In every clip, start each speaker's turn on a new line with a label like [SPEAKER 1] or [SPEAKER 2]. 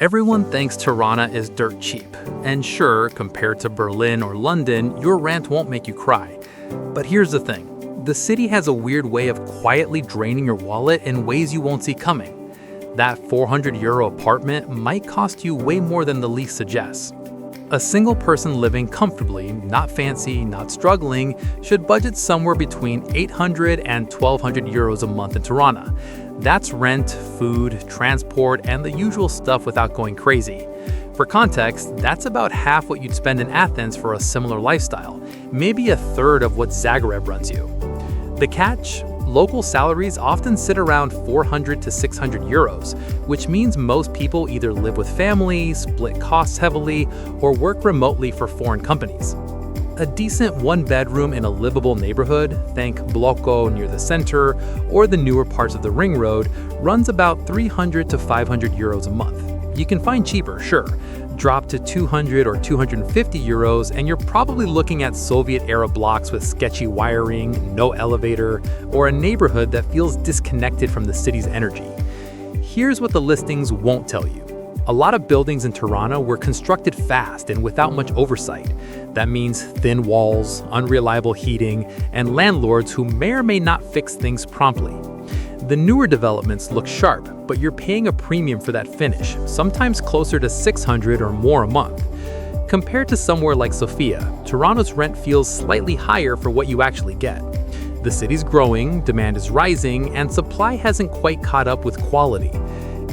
[SPEAKER 1] Everyone thinks Tirana is dirt cheap. And sure, compared to Berlin or London, your rent won't make you cry. But here's the thing. The city has a weird way of quietly draining your wallet in ways you won't see coming. That €400 apartment might cost you way more than the lease suggests. A single person living comfortably, not fancy, not struggling, should budget somewhere between €800 and €1,200 a month in Tirana. That's rent, food, transport, and the usual stuff without going crazy. For context, that's about half what you'd spend in Athens for a similar lifestyle, maybe a third of what Zagreb runs you. The catch? Local salaries often sit around €400 to €600, which means most people either live with family, split costs heavily, or work remotely for foreign companies. A decent one-bedroom in a livable neighborhood, think Blocko near the center, or the newer parts of the ring road, runs about €300 to €500 a month. You can find cheaper, sure. Drop to €200 or €250 and you're probably looking at Soviet-era blocks with sketchy wiring, no elevator, or a neighborhood that feels disconnected from the city's energy. Here's what the listings won't tell you. A lot of buildings in Tirana were constructed fast and without much oversight. That means thin walls, unreliable heating, and landlords who may or may not fix things promptly. The newer developments look sharp, but you're paying a premium for that finish, sometimes closer to $600 or more a month. Compared to somewhere like Sofia, Tirana's rent feels slightly higher for what you actually get. The city's growing, demand is rising, and supply hasn't quite caught up with quality.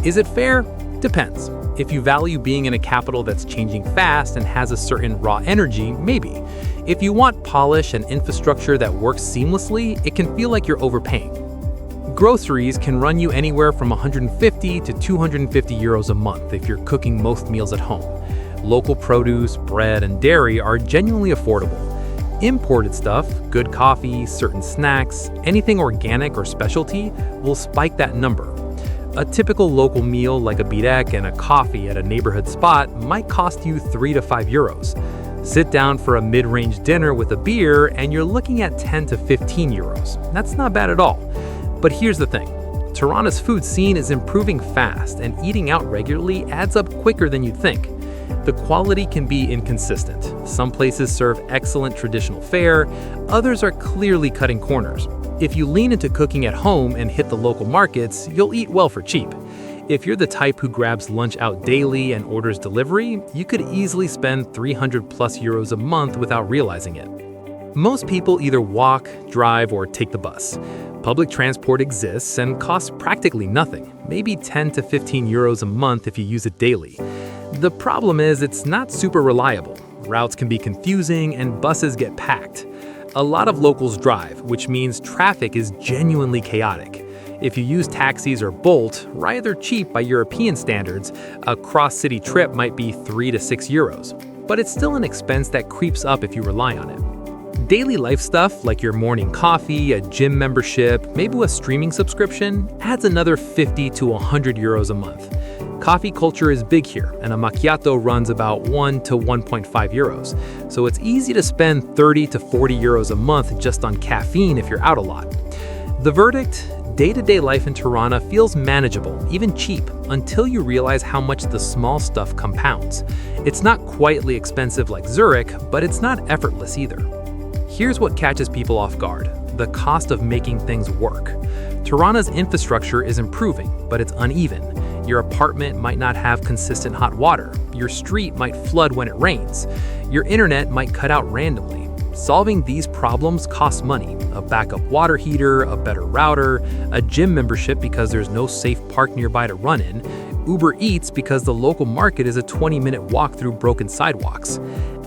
[SPEAKER 1] Is it fair? Depends. If you value being in a capital that's changing fast and has a certain raw energy, maybe. If you want polish and infrastructure that works seamlessly, it can feel like you're overpaying. Groceries can run you anywhere from €150 to €250 a month if you're cooking most meals at home. Local produce, bread, and dairy are genuinely affordable. Imported stuff, good coffee, certain snacks, anything organic or specialty will spike that number. A typical local meal like a börek and a coffee at a neighborhood spot might cost you €3 to €5. Sit down for a mid-range dinner with a beer and you're looking at €10 to €15. That's not bad at all. But here's the thing. Tirana's food scene is improving fast and eating out regularly adds up quicker than you'd think. The quality can be inconsistent. Some places serve excellent traditional fare, others are clearly cutting corners. If you lean into cooking at home and hit the local markets, you'll eat well for cheap. If you're the type who grabs lunch out daily and orders delivery, you could easily spend €300+ a month without realizing it. Most people either walk, drive, or take the bus. Public transport exists and costs practically nothing, maybe €10 to €15 a month if you use it daily. The problem is it's not super reliable. Routes can be confusing and buses get packed. A lot of locals drive, which means traffic is genuinely chaotic. If you use taxis or Bolt, rather cheap by European standards, a cross-city trip might be €3 to €6. But it's still an expense that creeps up if you rely on it. Daily life stuff like your morning coffee, a gym membership, maybe a streaming subscription adds another €50 to €100 a month. Coffee culture is big here, and a macchiato runs about €1 to €1.5, so it's easy to spend €30 to €40 a month just on caffeine if you're out a lot. The verdict? Day-to-day life in Tirana feels manageable, even cheap, until you realize how much the small stuff compounds. It's not quietly expensive like Zurich, but it's not effortless either. Here's what catches people off guard: the cost of making things work. Tirana's infrastructure is improving, but it's uneven. Your apartment might not have consistent hot water. Your street might flood when it rains. Your internet might cut out randomly. Solving these problems costs money: a backup water heater, a better router, a gym membership because there's no safe park nearby to run in, Uber Eats because the local market is a 20-minute walk through broken sidewalks.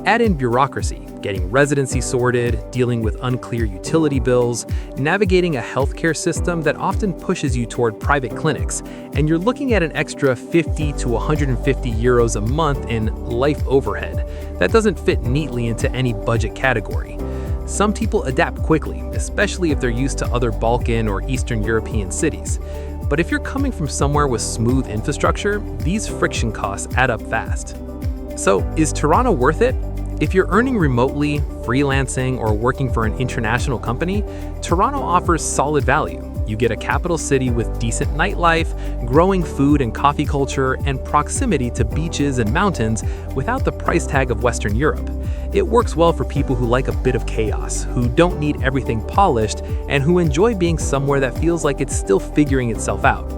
[SPEAKER 1] Add in bureaucracy, getting residency sorted, dealing with unclear utility bills, navigating a healthcare system that often pushes you toward private clinics, and you're looking at an extra €50 to €150 a month in life overhead. That doesn't fit neatly into any budget category. Some people adapt quickly, especially if they're used to other Balkan or Eastern European cities. But if you're coming from somewhere with smooth infrastructure, these friction costs add up fast. So, is Tirana worth it? If you're earning remotely, freelancing, or working for an international company, Tirana offers solid value. You get a capital city with decent nightlife, growing food and coffee culture, and proximity to beaches and mountains without the price tag of Western Europe. It works well for people who like a bit of chaos, who don't need everything polished, and who enjoy being somewhere that feels like it's still figuring itself out.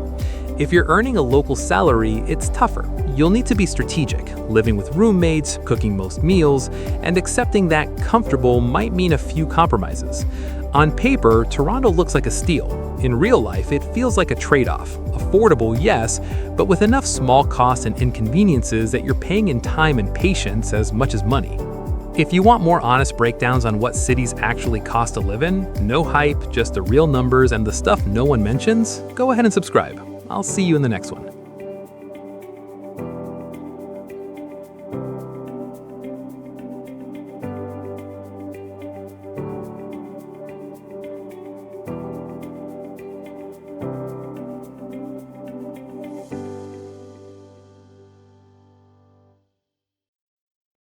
[SPEAKER 1] If you're earning a local salary, it's tougher. You'll need to be strategic, living with roommates, cooking most meals, and accepting that comfortable might mean a few compromises. On paper, Toronto looks like a steal. In real life, it feels like a trade-off. Affordable, yes, but with enough small costs and inconveniences that you're paying in time and patience as much as money. If you want more honest breakdowns on what cities actually cost to live in, no hype, just the real numbers and the stuff no one mentions, go ahead and subscribe. I'll see you in the next one.